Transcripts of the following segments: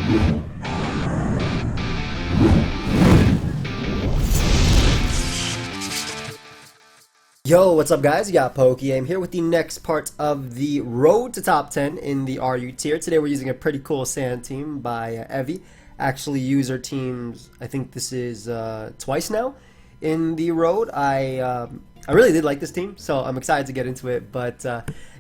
Yo, what's up guys? You got PokeaimMD here with the next part of the road to top 10 in the RU tier. Today we're using a pretty cool sand team by Evie. Actually use our teams, I think this is twice now in the road. I really did like this team, so I'm excited to get into it. But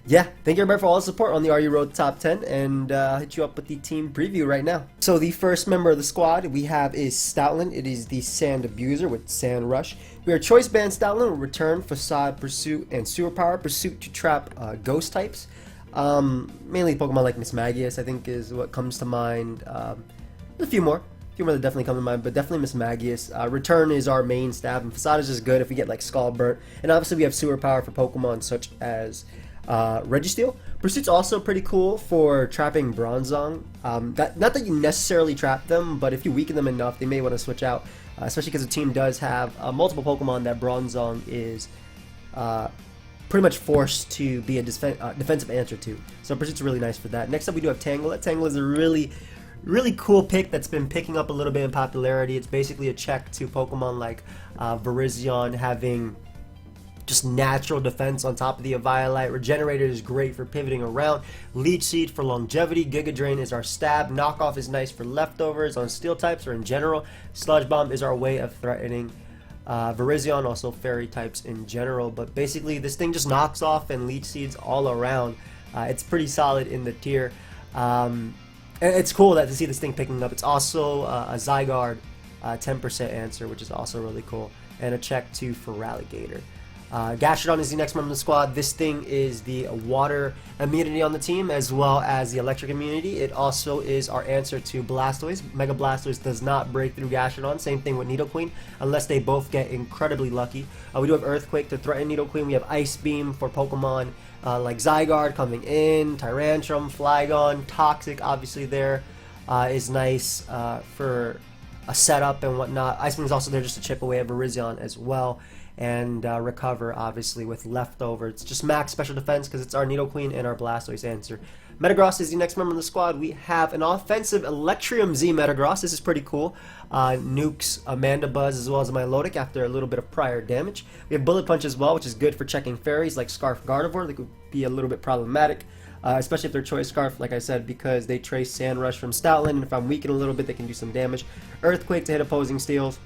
yeah, thank you everybody for all the support on the RU Road Top 10, and I'll hit you up with the team preview right now. So the first member of the squad we have is Stoutland. It is the Sand Abuser with Sand Rush. We are Choice Band Stoutland with Return, Facade, Pursuit, and Sewer Power. Pursuit to trap ghost types. Mainly Pokemon like Mismagius, I think, is what comes to mind. There's a few more that definitely come to mind, but definitely Mismagius. Return is our main stab, and Facade is just good if we get like Skull Burnt. And obviously we have Sewer Power for Pokemon such as Registeel. Pursuit's also pretty cool for trapping Bronzong. Not that you necessarily trap them, but if you weaken them enough, they may want to switch out. Especially because the team does have multiple Pokemon that Bronzong is pretty much forced to be a defensive answer to. So Pursuit's really nice for that. Next up we do have Tangela. Tangela is a really cool pick that's been picking up a little bit in popularity. It's basically a check to Pokemon like Virizion having just natural defense on top of the Eviolite. Regenerator is great for pivoting around. Leech Seed for longevity. Giga Drain is our stab. Knockoff is nice for leftovers on steel types or in general. Sludge Bomb is our way of threatening Virizion, also fairy types in general. But basically this thing just knocks off and Leech Seeds all around. It's pretty solid in the tier. And it's cool to see this thing picking up. It's also a Zygarde 10% answer, which is also really cool. And a check too for Ralligator. Gastrodon is the next member of the squad. This thing is the water immunity on the team as well as the electric immunity. It also is our answer to Blastoise. Mega Blastoise does not break through Gastrodon. Same thing with Nidoqueen unless they both get incredibly lucky. We do have Earthquake to threaten Nidoqueen. We have Ice Beam for Pokemon like Zygarde coming in, Tyrantrum, Flygon, Toxic obviously there is nice for a setup and whatnot. Ice Beam is also there just to chip away at Virizion as well. And recover obviously with leftover. It's just max special defense because it's our Nidoqueen and our Blastoise answer. Metagross is the next member of the squad. We have an offensive Electrium Z Metagross. This is pretty cool. Nukes Amanda Buzz as well as Milotic after a little bit of prior damage. We have Bullet Punch as well, which is good for checking fairies like Scarf Gardevoir. They could be a little bit problematic. Especially if they're Choice Scarf, like I said, because they trace Sand Rush from Stoutland, and if I'm weakened a little bit, they can do some damage. Earthquake to hit opposing steals.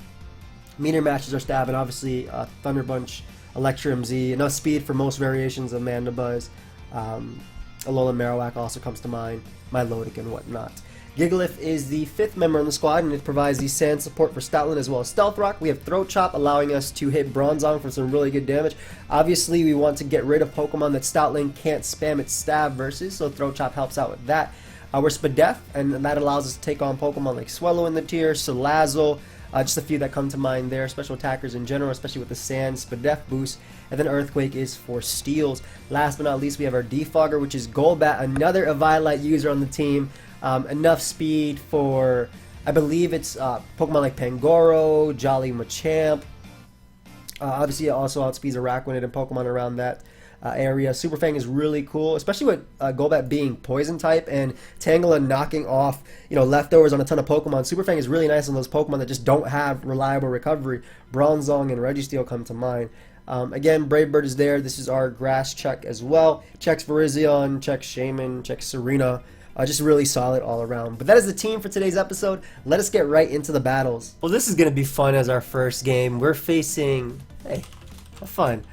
Meteor Match is our stab, and obviously Thunder Punch, Electrium Z, enough speed for most variations of Mandibuzz. Alolan Marowak also comes to mind, Milotic and whatnot. Gigalith is the fifth member in the squad, and it provides the sand support for Stoutland as well as Stealth Rock. We have Throat Chop, allowing us to hit Bronzong for some really good damage. Obviously, we want to get rid of Pokemon that Stoutland can't spam its stab versus, so Throat Chop helps out with that. We're Spadef, and that allows us to take on Pokemon like Swellow in the tier, Salazzle, just a few that come to mind there. Special attackers in general, especially with the Sand Spadef boost. And then Earthquake is for steals. Last but not least, we have our Defogger, which is Golbat, another Eviolite user on the team. Enough speed for, I believe it's Pokemon like Pangoro, Jolly Machamp. Obviously, it also outspeeds Araquanid and Pokemon around that area. Super Fang is really cool, especially with Golbat being poison type and Tangela knocking off leftovers on a ton of Pokemon. Super Fang is really nice on those Pokemon that just don't have reliable recovery. Bronzong and Registeel come to mind. Again, Brave Bird is there. This is our grass check as well. Checks Virizion, checks Shaman, checks Serena. Just really solid all around. But that is the team for today's episode. Let us get right into the battles. Well, this is going to be fun as our first game. We're facing... Hey, have fun.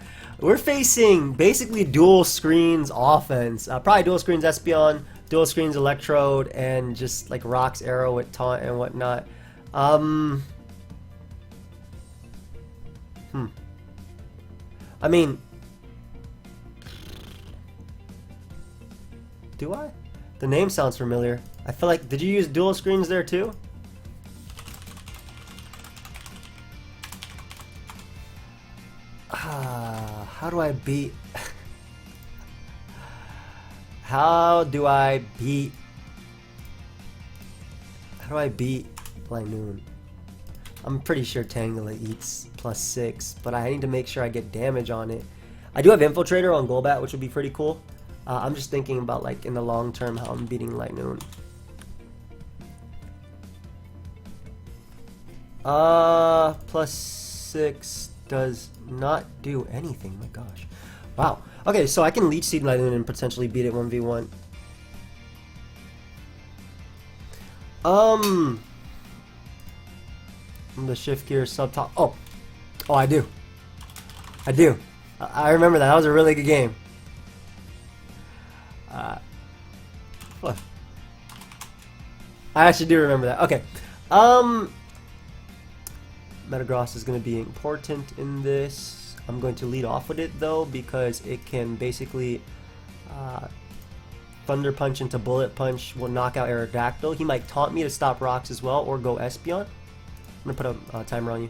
We're facing basically dual screens offense. Probably dual screens Espeon, dual screens Electrode, and just like Rock's Arrow with Taunt and whatnot. I mean... Do I? The name sounds familiar. I feel like... Did you use dual screens there too? How do I beat... How do I beat Linoon? I'm pretty sure Tangela eats +6, but I need to make sure I get damage on it. I do have Infiltrator on Golbat, which would be pretty cool. I'm just thinking about, like, in the long term, how I'm beating Linoon. +6 does not do anything. My gosh. Wow. Okay, so I can Leech Seed Linoon and potentially beat it 1v1. The shift gear sub top. Oh, I do. I remember that. That was a really good game. What? I actually do remember that. Okay. Metagross is going to be important in this. I'm going to lead off with it though because it can basically Thunder Punch into Bullet Punch will knock out Aerodactyl. He might taunt me to stop rocks as well or go Espeon. I'm going to put a timer on you.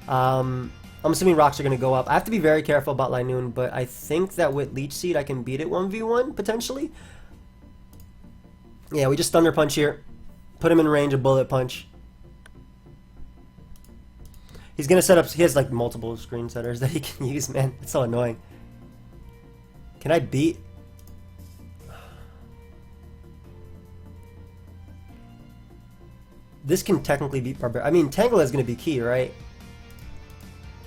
I'm assuming rocks are going to go up. I have to be very careful about Linoon, but I think that with Leech Seed I can beat it 1v1 potentially. Yeah, we just Thunder Punch here. Put him in range of Bullet Punch. He's going to set up... He has like multiple screen setters that he can use, man. It's so annoying. Can I beat... This can technically beat Barbarian. I mean, Tangela is going to be key, right?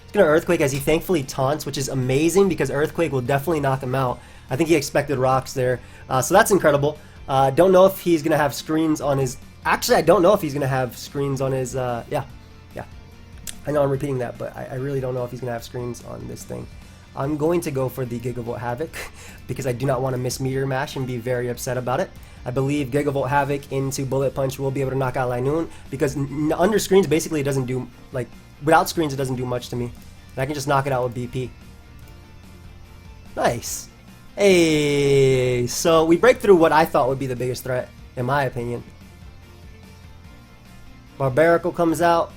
He's going to Earthquake as he thankfully taunts, which is amazing because Earthquake will definitely knock him out. I think he expected rocks there. So that's incredible. Don't know if he's going to have screens on his... Actually, I don't know if he's going to have screens on his... Yeah. I know I'm repeating that, but I really don't know if he's going to have screens on this thing. I'm going to go for the Gigavolt Havoc because I do not want to miss Meteor Mash and be very upset about it. I believe Gigavolt Havoc into Bullet Punch will be able to knock out Linoon because under screens basically it doesn't do, like, without screens it doesn't do much to me. And I can just knock it out with BP. Nice. Hey, so we break through what I thought would be the biggest threat, in my opinion. Barbarical comes out.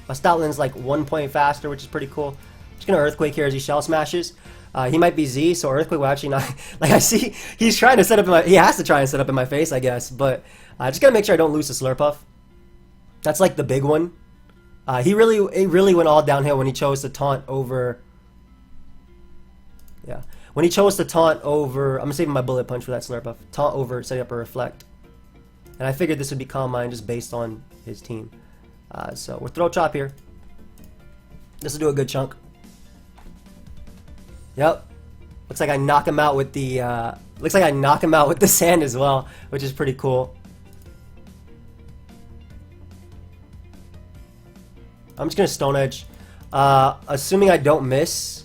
My Stoutland's like 1 point faster, which is pretty cool. Just gonna Earthquake here as he Shell Smashes. He might be Z, so Earthquake will actually not... Like, I see he's trying to set up in my... He has to try and set up in my face, I guess. But I just gotta make sure I don't lose to Slurpuff. That's like the big one. It really went all downhill when he chose to taunt over... Yeah. When he chose to taunt over... I'm saving my Bullet Punch for that Slurpuff. Taunt over setting up a Reflect. And I figured this would be Calm Mind just based on his team. So we're Throat Chop here. This will do a good chunk. Yep. Looks like I knock him out with the sand as well, which is pretty cool. I'm just gonna Stone Edge. Assuming I don't miss,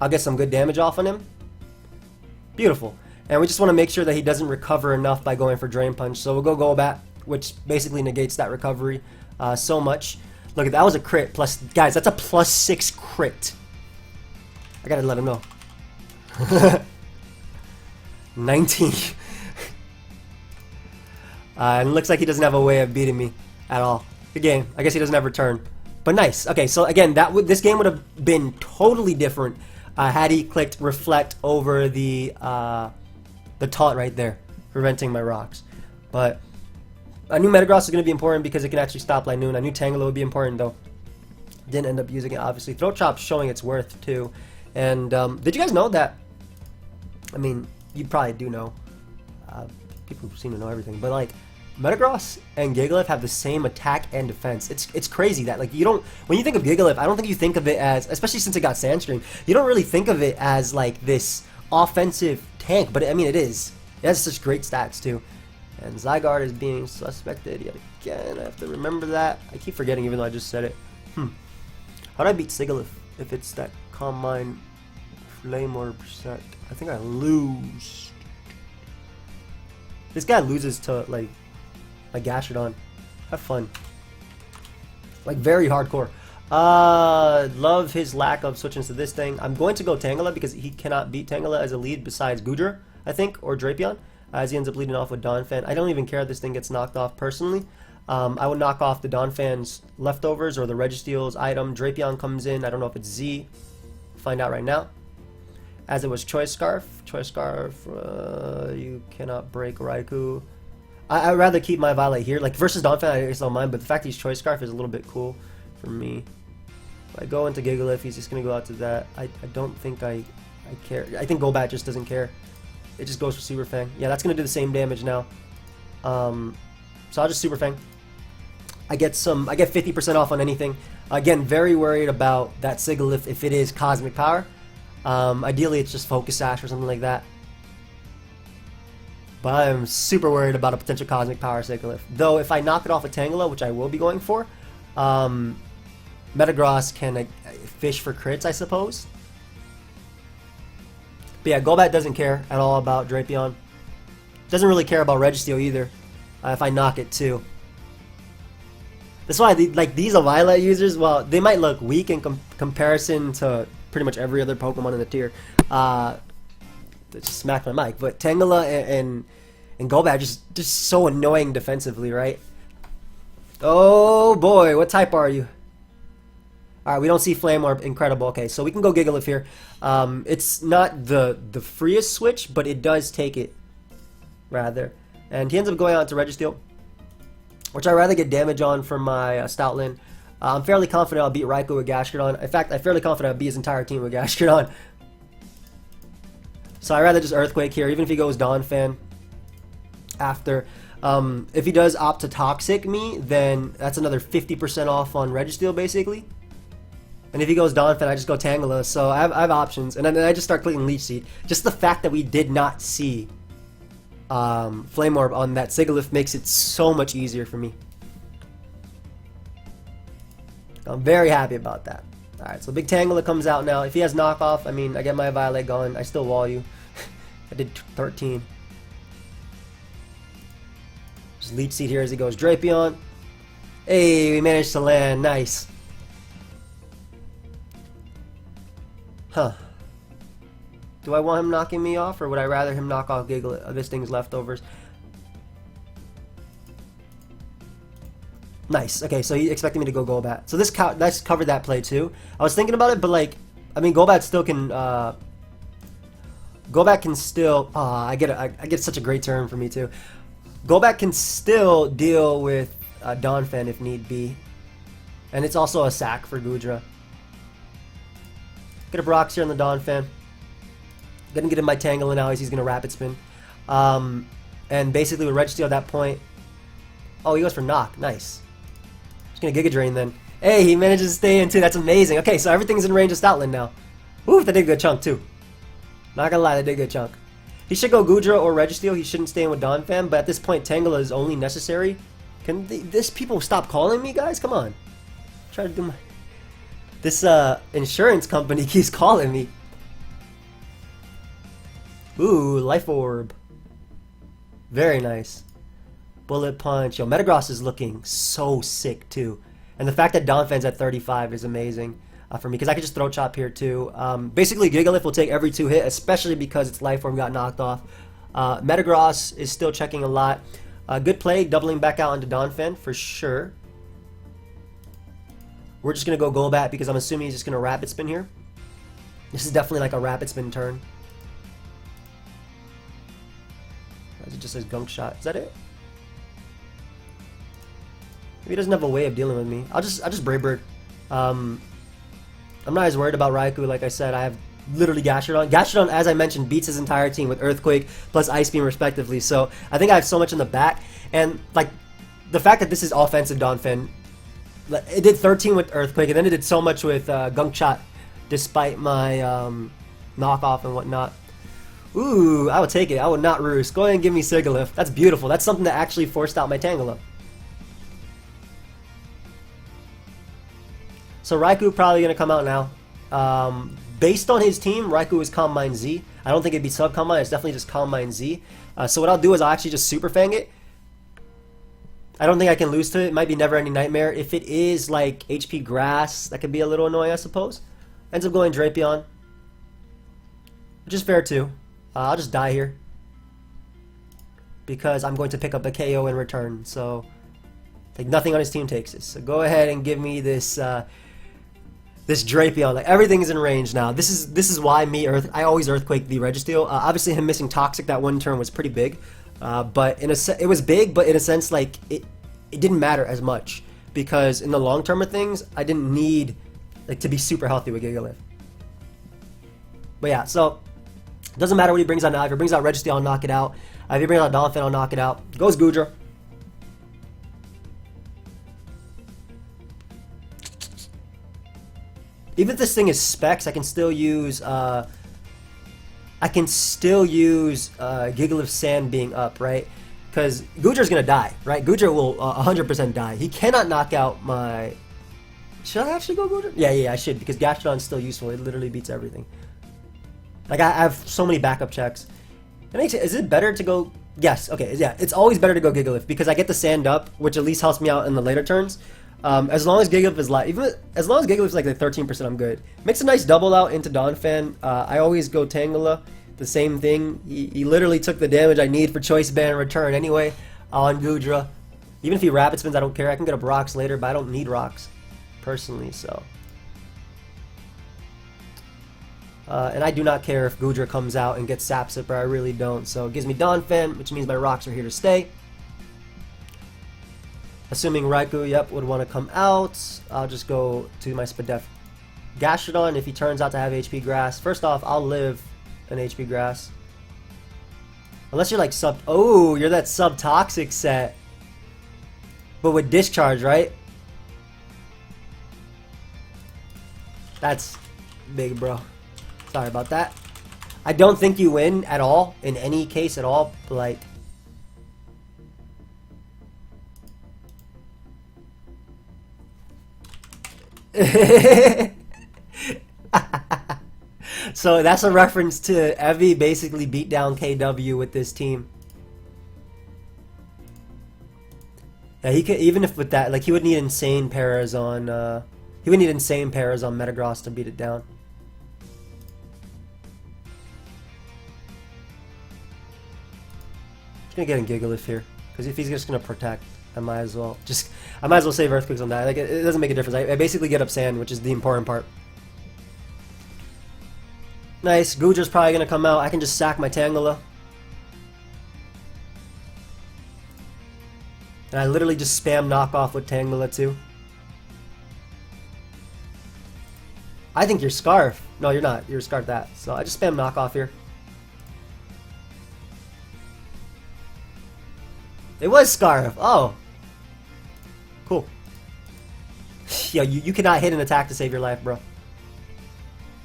I'll get some good damage off on him. Beautiful. And we just want to make sure that he doesn't recover enough by going for Drain Punch. So we'll go Golbat, which basically negates that recovery so much. Look, that was a crit. Plus, guys, that's a +6 crit. I gotta let him know. 19. And it looks like he doesn't have a way of beating me at all. Good game. I guess he doesn't have return. But nice. Okay, so again, this game would have been totally different had he clicked Reflect over the taunt right there, preventing my rocks. But I knew Metagross was going to be important because it can actually stop Linoon. I knew Tangela would be important though. Didn't end up using it, obviously. Throat Chop's showing its worth too. And did you guys know that? I mean, you probably do know. People seem to know everything, but like Metagross and Gigalith have the same attack and defense. It's crazy that like you don't, when you think of Gigalith, I don't think you think of it as, especially since it got Sandstream, you don't really think of it as like this offensive tank, but I mean it is. It has such great stats too. And Zygarde is being suspected yet again. I have to remember that. I keep forgetting even though I just said it. How do I beat Sigalith if it's that Calm Mind Flame Orb set? I think I lose. This guy loses to like Gastrodon. Have fun. Like very hardcore. Love his lack of switching to this thing. I'm going to go Tangela because he cannot beat Tangela as a lead besides Goodra, I think, or Drapion. As he ends up leading off with Donphan. I don't even care if this thing gets knocked off personally. I would knock off the Donphan's leftovers or the Registeel's item. Drapion comes in. I don't know if it's Z. Find out right now. As it was Choice Scarf. Choice Scarf, you cannot break Raikou. I'd rather keep my Violet here. Like versus Donphan, I guess I don't mind, but the fact he's Choice Scarf is a little bit cool for me. If I go into Gigalith, he's just going to go out to that. I don't think I care. I think Golbat just doesn't care. It just goes for Super Fang. Yeah, that's going to do the same damage now. So I'll just Super Fang. I get 50% off on anything. Again, very worried about that Sigilyph if it is Cosmic Power. Ideally, it's just Focus Sash or something like that. But I'm super worried about a potential Cosmic Power Sigilyph. Though, if I knock it off a Tangela, which I will be going for, Metagross can fish for crits, I suppose. But yeah, Golbat doesn't care at all about Drapion. Doesn't really care about Registeel either, if I knock it too. That's why these Violet users, well, they might look weak in comparison to pretty much every other Pokemon in the tier. Just smacked my mic. But Tangela and Golbat just so annoying defensively, right? Oh boy, what type are you? Alright, we don't see Flame Orb. Incredible. Okay, so we can go Gigalith here. It's not the freest switch, but it does take it, rather. And he ends up going out to Registeel, which I'd rather get damage on from my Stoutland. I'm fairly confident I'll beat Raikou with Gastrodon. In fact, I'm fairly confident I'll beat his entire team with Gastrodon. So I'd rather just Earthquake here, even if he goes Donphan after. If he does opt to Toxic me, then that's another 50% off on Registeel, basically. And if he goes Donphan, I just go Tangela. So I have options. And then I just start clicking Leech Seed. Just the fact that we did not see Flame Orb on that Sigilyph makes it so much easier for me. I'm very happy about that. Alright, so Big Tangela comes out now. If he has knockoff, I mean, I get my Violet going. I still wall you. I did 13. Just Leech Seed here as he goes Drapion. Hey, we managed to land. Nice. Huh. Do I want him knocking me off, or would I rather him knock off this thing's leftovers? Nice. Okay, so he expected me to go Golbat. So this covered that play too. I was thinking about it, but like, I mean, Golbat still can. Golbat can still. I get such a great turn for me too. Golbat can still deal with Donphan if need be, and it's also a sack for Goodra. Get a Brox here on the Donphan. Gonna get in my Tangela now as he's gonna Rapid Spin. And basically with Registeel at that point. Oh, he goes for Knock. Nice. Just gonna Giga Drain then. Hey, he manages to stay in too. That's amazing. Okay, so everything's in range of Stoutland now. Ooh, that did a good chunk too. Not gonna lie, that did a good chunk. He should go Goodra or Registeel. He shouldn't stay in with Donphan, but at this point Tangela is only necessary. Can this people stop calling me, guys? Come on. Try to do my... This insurance company keeps calling me. Ooh, Life Orb. Very nice. Bullet Punch. Yo, Metagross is looking so sick too. And the fact that Donphan's at 35 is amazing for me, because I could just Throat Chop here too. Basically, Gigalith will take every 2 hit, especially because its Life Orb got knocked off. Metagross is still checking a lot. Good play, doubling back out onto Donphan for sure. We're just going to go Golbat because I'm assuming he's just going to Rapid Spin here. This is definitely like a Rapid Spin turn. It just says Gunk Shot. Is that it? Maybe he doesn't have a way of dealing with me. I'll just Brave Bird. I'm not as worried about Raikou. Like I said, I have literally Gastrodon. Gastrodon, as I mentioned, beats his entire team with Earthquake plus Ice Beam respectively. So I think I have so much in the back. And like the fact that this is offensive Donphan, it did 13 with Earthquake, and then it did so much with Gunk Shot, despite my knockoff and whatnot. Ooh, I would take it. I would not roost. Go ahead and give me Sigilyph. That's beautiful. That's something that actually forced out my Tangela. So Raikou probably going to come out now. Based on his team, Raikou is Calm Mind Z. I don't think it'd be Sub Calm Mind. It's definitely just Calm Mind Z. So what I'll do is I'll actually just Super Fang it. I don't think I can lose to it. It might be Never Ending Nightmare. If it is like HP Grass, that could be a little annoying, I suppose. Ends up going Drapion, which is fair too. I'll just die here because I'm going to pick up a KO in return. So like nothing on his team takes this. So go ahead and give me this this Drapion. Like everything is in range now. This is why I always Earthquake the Registeel. Obviously him missing Toxic that one turn was pretty big. But it was big, but in a sense, like it didn't matter as much because in the long term of things, I didn't need like to be super healthy with Gigalith. But yeah, so it doesn't matter what he brings out now. If he brings out Registeel, I'll knock it out. If he brings out Donphan, I'll knock it out. Goes Goodra. Even if this thing is specs, I can still use Gigalith Sand being up, right? Because Goodger's gonna die, right? Goodger will 100% die. He cannot knock out my... Should I actually go Goodger? Yeah, I should, because Gastrodon's still useful. It literally beats everything. Like, I have so many backup checks. Is it better to go... Yes, okay, yeah. It's always better to go Gigalith, because I get the sand up, which at least helps me out in the later turns. As long as Gigalith is live, even as long as Gigalith is like 13%, I'm good. Makes a nice double out into Donphan. I always go Tangela. The same thing. He literally took the damage I need for Choice Band return anyway on Goodra. Even if he Rapid Spins, I don't care. I can get up rocks later, but I don't need rocks personally, so. And I do not care if Goodra comes out and gets Sap Sipper. I really don't. So it gives me Donphan, which means my rocks are here to stay. Assuming Raikou, yep, would want to come out, I'll just go to my Spadef Gastrodon if he turns out to have HP Grass. First off, I'll live an HP Grass. Unless you're like sub... Oh, you're that sub-toxic set. But with Discharge, right? That's big, bro. Sorry about that. I don't think you win at all, in any case at all, but like... So that's a reference to Evie basically beat down KW with this team. Yeah, he could, even if with that, like, he would need insane paras on Metagross to beat it down. I'm gonna get in Gigalith here, because if he's just gonna protect, I might as well save Earthquakes on that. Like, it doesn't make a difference. I basically get up Sand, which is the important part. Nice. Goodger's probably gonna come out. I can just sack my Tangela. And I literally just spam knockoff with Tangela too. I think you're Scarf. No, you're not. You're Scarf that. So I just spam knockoff here. It was Scarf. Oh. Cool. Yo, you cannot hit an attack to save your life, bro.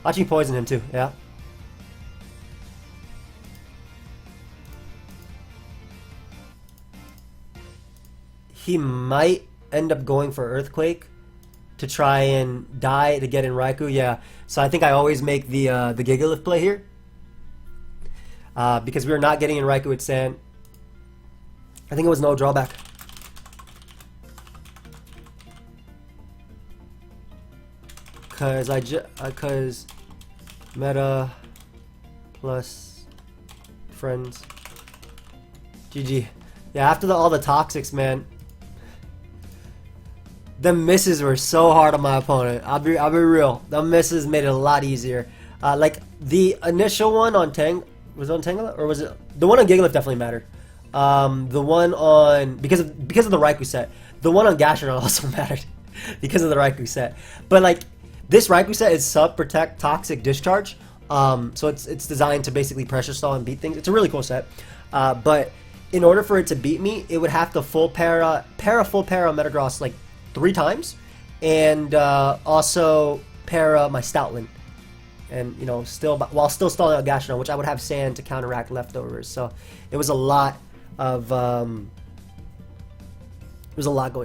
Watch me poison him too, yeah. He might end up going for Earthquake to try and die to get in Raikou, yeah. So I think I always make the Gigalith play here. Because we were not getting in Raikou with Sand. I think it was no drawback. Cause meta plus friends. GG. Yeah, after all the toxics, man. The misses were so hard on my opponent. I'll be real. The misses made it a lot easier. Like the initial one on was it on Tangela, or was it the one on Gigalith? Definitely mattered. The one on because of the Raikou set. The one on Gastrodon also mattered because of the Raikou set. But like this Raikou set is sub protect toxic discharge. So it's designed to basically pressure stall and beat things. It's a really cool set. But in order for it to beat me, it would have to full para Metagross like 3 times, and also para my Stoutland, and you know, while still stalling out Gastrodon, which I would have Sand to counteract leftovers. So it was a lot of going.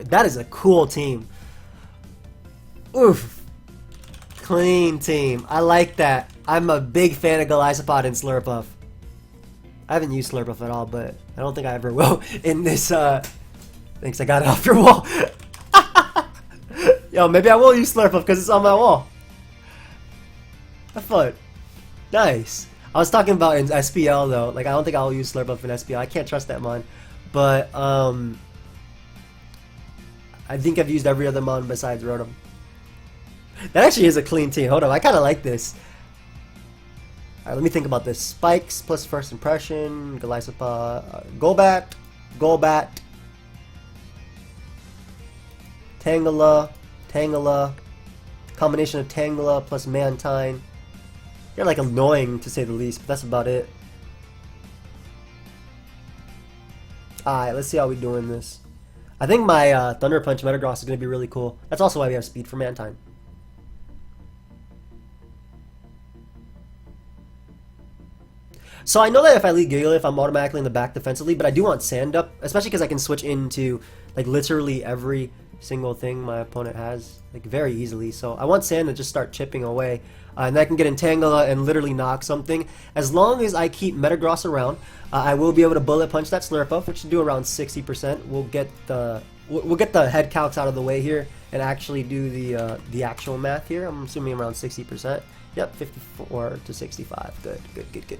That is a cool team. Oof, clean team. I like that. I'm a big fan of Golisopod and Slurpuff. I haven't used Slurpuff at all, but I don't think I ever will in this. Thanks, I got it off your wall. Yo, maybe I will use Slurpuff because it's on my wall. Have fun. Nice. I was talking about in SPL though. Like, I don't think I'll use Slurpuff in SPL. I can't trust that mon. But I think I've used every other mon besides Rotom. That actually is a clean team. Hold on, I kind of like this. Alright, let me think about this. Spikes plus first impression, Golisopod, Golbat, Tangela, combination of Tangela plus Mantine. You're like annoying to say the least, but that's about it. Alright, let's see how we doing this. I think my Thunder Punch Metagross is going to be really cool. That's also why we have speed for Mantine. So I know that if I lead Gigalith, I'm automatically in the back defensively, but I do want Sand up, especially because I can switch into like literally every single thing my opponent has like very easily. So I want Sand to just start chipping away, and I can get in Tangela and literally knock something. As long as I keep Metagross around, I will be able to bullet punch that Slurpuff, which should do around 60%. We'll get the head calcs out of the way here and actually do the actual math here. I'm assuming around 60%. Yep, 54 to 65. Good, good, good, good.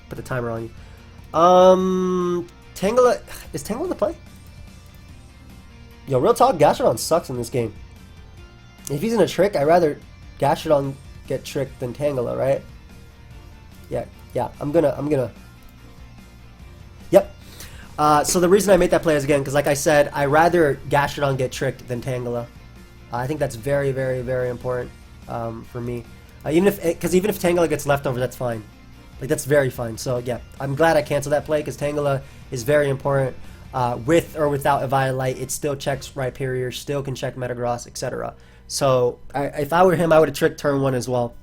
Put the timer on you. Tangela, is Tangela the play? Yo, real talk, Gastrodon sucks in this game. If he's in a trick, I'd rather Gastrodon get tricked than Tangela, right? Yeah, I'm gonna. Yep. So the reason I made that play is, again, because like I said, I'd rather Gastrodon get tricked than Tangela. I think that's very, very, very important for me. Even if Tangela gets leftover, that's fine. Like, that's very fine. So yeah, I'm glad I canceled that play because Tangela is very important. With or without a Violite, it still checks Rhyperior, still can check Metagross, etc. So if I were him, I would have tricked turn 1 as well.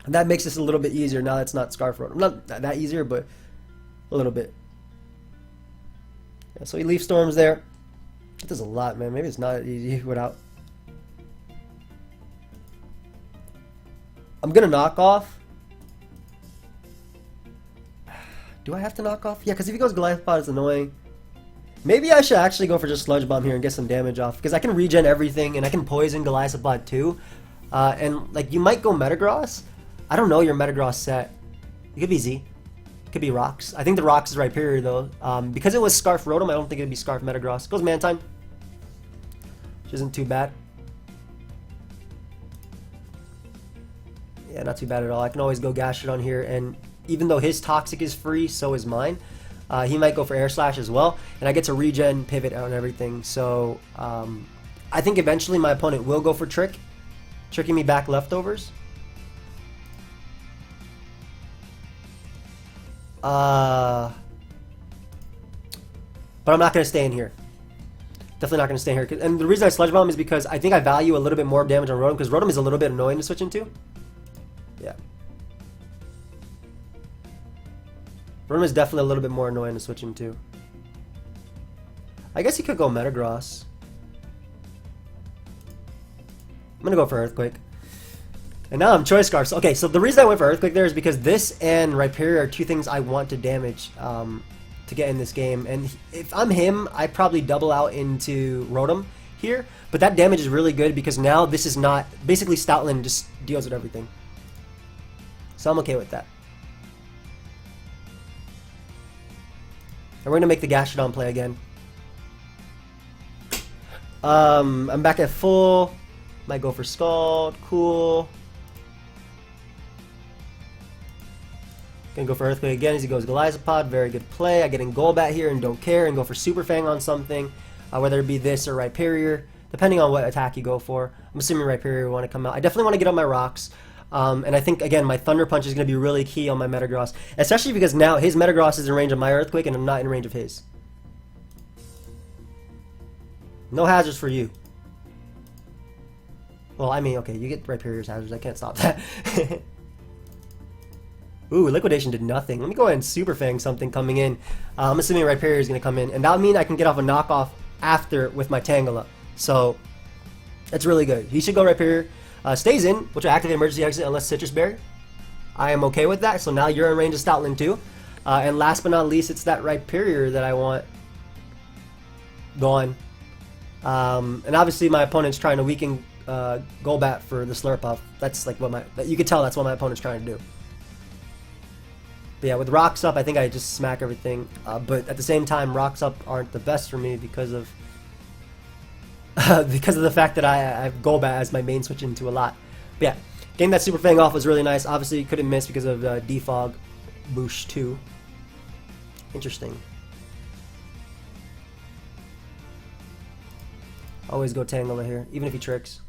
And that makes this a little bit easier now that's not Scarf Road. Not that easier, but a little bit. Yeah, so he Leaf Storms there. It does a lot, man. Maybe it's not easy without. I'm gonna knock off. Do I have to knock off? Yeah, because if he goes Goliath Pod, it's annoying. Maybe I should actually go for just Sludge Bomb here and get some damage off, because I can regen everything and I can poison Goliath Pod too. And like, you might go Metagross. I don't know your Metagross set. It could be Z. It could be Rocks. I think the Rocks is Rhyperior though. Because it was Scarf Rotom, I don't think it'd be Scarf Metagross. Goes Mantine, which isn't too bad. Yeah, not too bad at all. I can always go Gastrodon here, and even though his Toxic is free, so is mine. He might go for Air Slash as well, and I get to regen, pivot out, and everything. So I think eventually my opponent will go for Trick, tricking me back leftovers. But I'm not going to stay in here. Definitely not going to stay here. And the reason I Sludge Bomb is because I think I value a little bit more damage on Rotom, because Rotom is a little bit annoying to switch into. Yeah. Rotom is definitely a little bit more annoying to switch into. I guess he could go Metagross. I'm going to go for Earthquake. And now I'm Choice Scarf. Okay, so the reason I went for Earthquake there is because this and Rhyperior are two things I want to damage to get in this game. And if I'm him, I probably double out into Rotom here. But that damage is really good because now this is not... Basically, Stoutland just deals with everything. So I'm okay with that. And we're going to make the Gastrodon play again. I'm back at full. Might go for Scald. Cool. Gonna go for Earthquake again as he goes Golisopod. Very good play. I get in Golbat here and don't care and go for Super Fang on something. Whether it be this or Rhyperior, depending on what attack you go for. I'm assuming Rhyperior will want to come out. I definitely want to get on my rocks. And I think, again, my Thunder Punch is going to be really key on my Metagross. Especially because now his Metagross is in range of my Earthquake and I'm not in range of his. No hazards for you. Well, I mean, okay, you get Rhyperior's hazards. I can't stop that. Ooh, Liquidation did nothing. Let me go ahead and Super Fang something coming in. I'm assuming Rhyperior is going to come in. And that'll mean I can get off a knockoff after with my Tangela. So, that's really good. He should go Rhyperior. Stays in, which will activate Emergency Exit unless Citrus Berry. I am okay with that. So now you're in range of Stoutland too. And last but not least, it's that Rhyperior that I want gone. And obviously my opponent's trying to weaken Golbat for the Slurpuff. That's like what you can tell that's what my opponent's trying to do. But yeah, with Rocks up, I think I just smack everything. But at the same time, Rocks up aren't the best for me because of the fact that I have Golbat as my main switch into a lot. But yeah, getting that Super Fang off was really nice. Obviously, couldn't miss because of Defog Boosh 2. Interesting. Always go Tangela here, even if he tricks.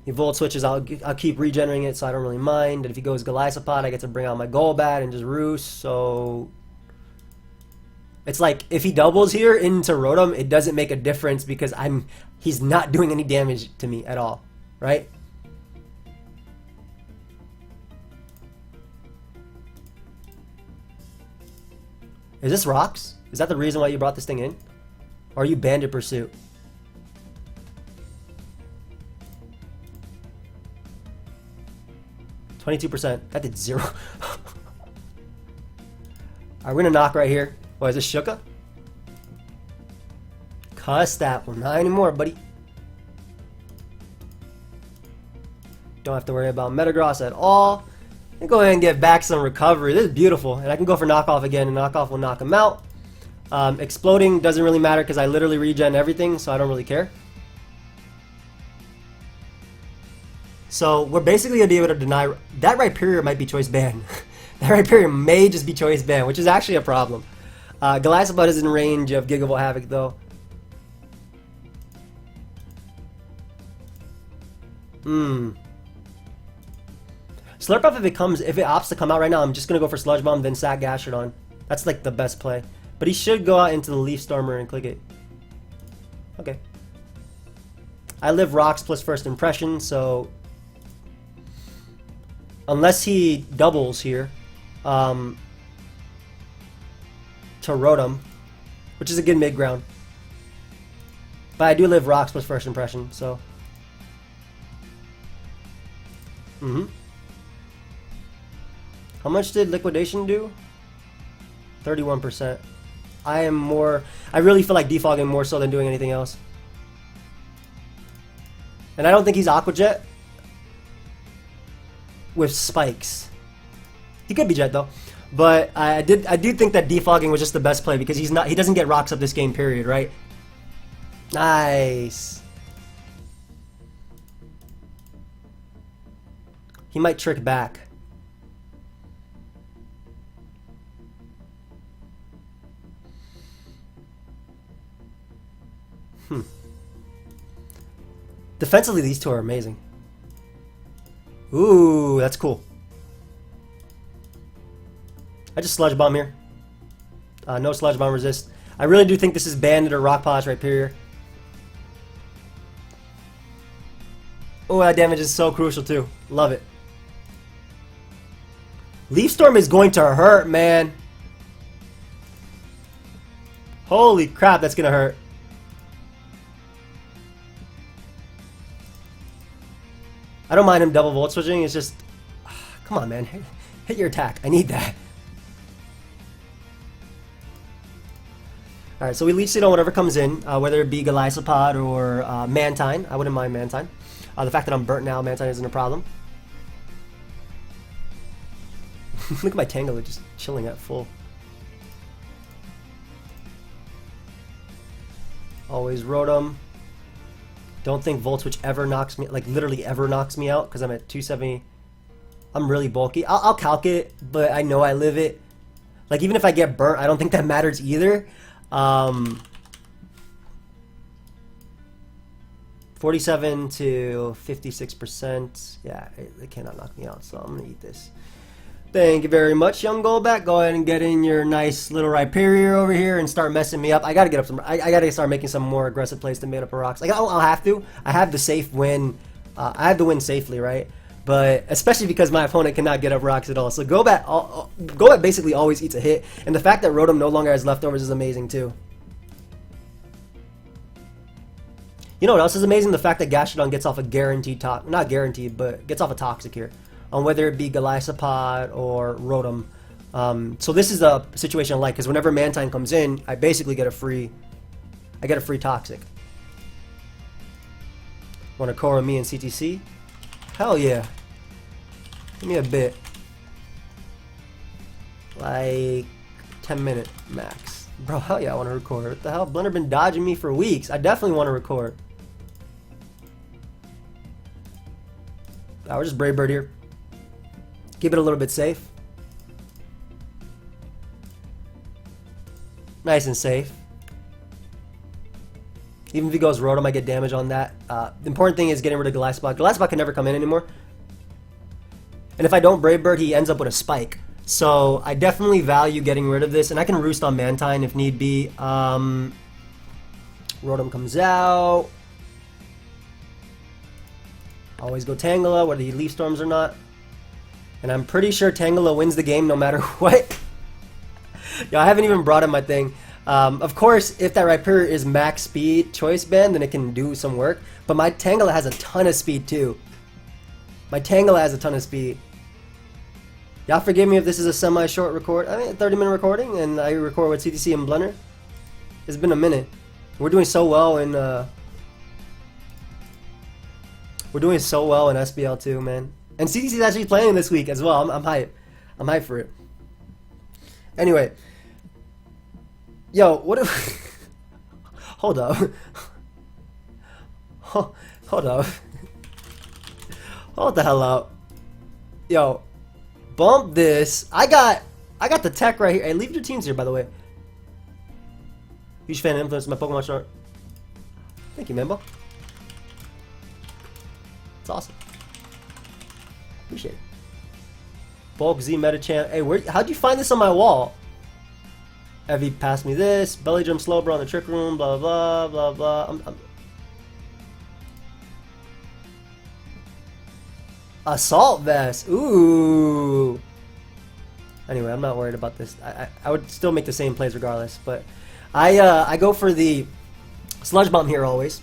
He Volt switches, I'll keep regenerating it, so I don't really mind. And if he goes Golisopod, I get to bring out my Golbat and just Roost, so... It's like, if he doubles here into Rotom, it doesn't make a difference because he's not doing any damage to me at all, right? Is this rocks? Is that the reason why you brought this thing in? Or are you Bandit Pursuit? %. That did 0. Alright, we're gonna knock right here. What is this, Shuka? Cuss that one. Not anymore, buddy. Don't have to worry about Metagross at all. And go ahead and get back some recovery. This is beautiful. And I can go for knockoff again, and knockoff will knock him out. Exploding doesn't really matter because I literally regen everything, so I don't really care. So we're basically going to be able to deny... That Rhyperior might be choice ban. That Rhyperior may just be choice ban, which is actually a problem. Golisopod is in range of Gigavolt Havoc, though. Slurpuff, if it opts to come out right now, I'm just going to go for Sludge Bomb, then sack Gastrodon. That's like the best play. But he should go out into the Leaf Stormer and click it. Okay. I live Rocks plus First Impression, so... Unless he doubles here, to Rotom, which is a good mid-ground. But I do live Rocks plus First Impression, so... How much did Liquidation do? 31%. I really feel like defogging more so than doing anything else. And I don't think he's Aqua Jet with spikes. He could be Jet though. But I do think that defogging was just the best play because he doesn't get rocks up this game, period, right? Nice. He might trick back. Defensively, these two are amazing. Ooh, that's cool. I just Sludge Bomb here. No Sludge Bomb resist. I really do think this is Bandit or Rock Polish Rhyperior. Oh, that damage is so crucial too. Love it. Leaf Storm is going to hurt, man. Holy crap, that's gonna hurt. I don't mind him double volt switching, it's just... Come on, man. Hit your attack. I need that. Alright, so we Leech Seed on whatever comes in, whether it be Golisopod or Mantine. I wouldn't mind Mantine. The fact that I'm burnt now, Mantine isn't a problem. Look at my Tangela just chilling at full. Always Rotom. Don't think Volt Switch ever knocks me, like literally ever knocks me out because I'm at 270. I'm really bulky. I'll calc it, but I know I live it. Like even if I get burnt, I don't think that matters either. 47 to 56%. Yeah, it cannot knock me out, so I'm gonna eat this. Thank you very much, young Goldback. Go ahead and get in your nice little Rhyperior over here and start messing me up. I gotta get up some. I gotta start making some more aggressive plays to make up a rocks. Like I'll have to. I have the safe win. I have to win safely, right? But especially because my opponent cannot get up rocks at all. So Goldback basically always eats a hit, and the fact that Rotom no longer has leftovers is amazing too. You know what else is amazing? The fact that Gastrodon gets off a guaranteed not guaranteed, but gets off a toxic here. On whether it be Golisopod or Rotom. So this is a situation I like, because whenever Mantine comes in, I basically get a free toxic. Want to Kora me and CTC? Hell yeah. Give me a bit. Like 10-minute max. Bro, hell yeah, I want to record. What the hell? Blender been dodging me for weeks. I definitely want to record. We're just Brave Bird here. Keep it a little bit safe. Nice and safe. Even if he goes Rotom, I get damage on that. The important thing is getting rid of Golisopod. Golisopod can never come in anymore. And if I don't Brave Bird, he ends up with a spike. So I definitely value getting rid of this. And I can Roost on Mantine if need be. Rotom comes out. Always go Tangela, whether he Leaf Storms or not. And I'm pretty sure Tangela wins the game no matter what. Yo, I haven't even brought in my thing. Of course, if that Rhyperior is max speed choice band, then it can do some work. But my Tangela has a ton of speed too. My Tangela has a ton of speed. Y'all forgive me if this is a semi-short record. I mean, a 30-minute recording, and I record with CTC and Blender. It's been a minute. We're doing so well in SBL too, man. And CTC is actually playing this week as well. I'm hyped. I'm hyped for it. Anyway, yo, what if? Hold up. Hold up. Hold the hell up. Yo, bump this. I got the tech right here. Hey, leave your teams here, by the way. Huge fan of influence my Pokemon short. Thank you, Mambo. It's awesome. Appreciate it. Bulk Z Meta Champ. Hey, how'd you find this on my wall? Evie passed me this. Belly Drum Slowbro in the Trick Room. Blah blah blah blah. Assault Vest. Ooh. Anyway, I'm not worried about this. I would still make the same plays regardless, but I go for the Sludge Bomb here always,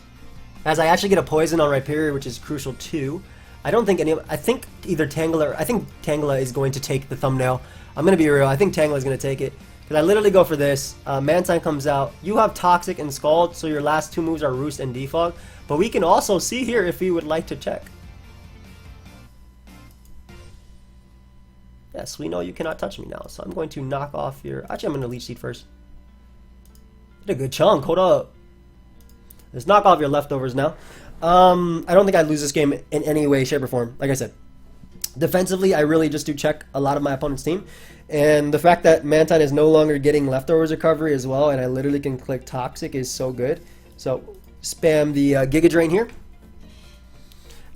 as I actually get a poison on Rhyperior, which is crucial too. I don't think I think either Tangela. I think Tangela is going to take the thumbnail. I'm gonna be real. I think Tangela is gonna take it because I literally go for this. Mantine comes out. You have Toxic and Scald, so your last two moves are Roost and Defog. But we can also see here if we would like to check. Yes, we know you cannot touch me now, so I'm going to knock off your... Actually, I'm going to Leech Seed first. Did a good chunk. Hold up. Let's knock off your leftovers now. I don't think I'd lose this game in any way, shape, or form. Like I said, defensively, I really just do check a lot of my opponent's team. And the fact that Mantine is no longer getting leftovers recovery as well, and I literally can click Toxic is so good. So, spam the Giga Drain here.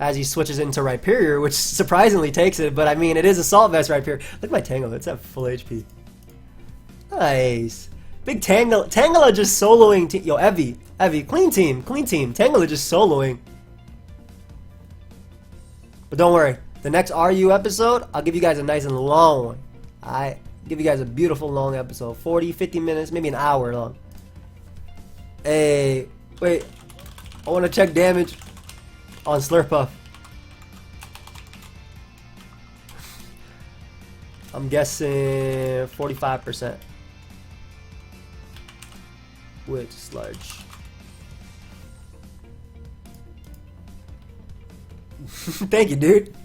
As he switches into Rhyperior, which surprisingly takes it, but I mean, it is Assault Vest Rhyperior. Look at my Tangela, it's at full HP. Nice. Big Tangela. Tangela just soloing. Yo, Evie, clean team. Tangela just soloing. But don't worry, the next RU episode, I'll give you guys a nice and long one. Alright? Give you guys a beautiful long episode. 40, 50 minutes, maybe an hour long. Hey, wait. I want to check damage on Slurpuff. I'm guessing 45% with Sludge. Thank you, dude.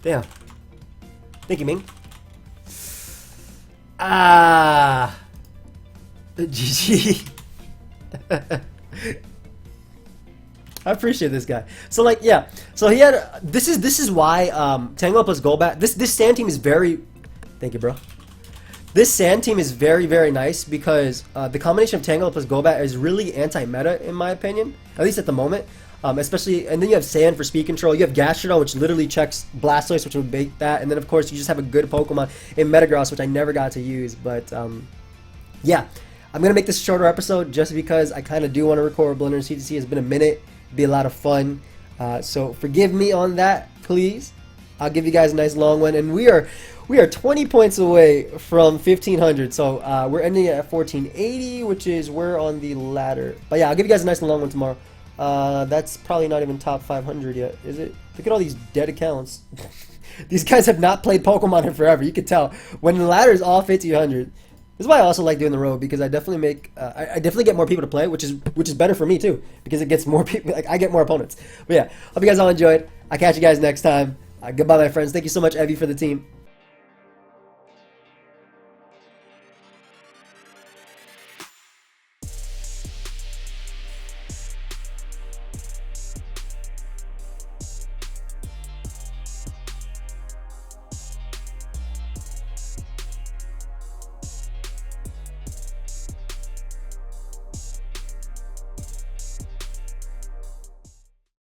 Damn. Thank you, Ming. Ah. GG. I appreciate this guy. So like, yeah. So he had this is why Tangela plus Golbat. This sand team is very. Thank you, bro. This sand team is very, very nice because the combination of Tangela plus Golbat is really anti-meta in my opinion, at least at the moment. Especially, and then you have Sand for speed control. You have Gastrodon, which literally checks Blastoise, which would bait that, and then of course you just have a good Pokemon in Metagross, which I never got to use. But yeah, I'm gonna make this a shorter episode just because I kind of do want to record Blender and CTC. It's been a minute. It'd be a lot of fun. So forgive me on that, please. I'll give you guys a nice long one, and we are 20 points away from 1500. So we're ending at 1480, which is we're on the ladder. But yeah, I'll give you guys a nice and long one tomorrow. That's probably not even top 500 yet, is it? Look at all these dead accounts. These guys have not played Pokemon in forever. You can tell when the ladder is all 1500. This is why I also like doing the road, because I definitely make I definitely get more people to play, which is better for me too, because it gets more people. Like I get more opponents. But yeah, hope you guys all enjoyed. I'll catch you guys next time. Goodbye, my friends. Thank you so much, Evie, for the team.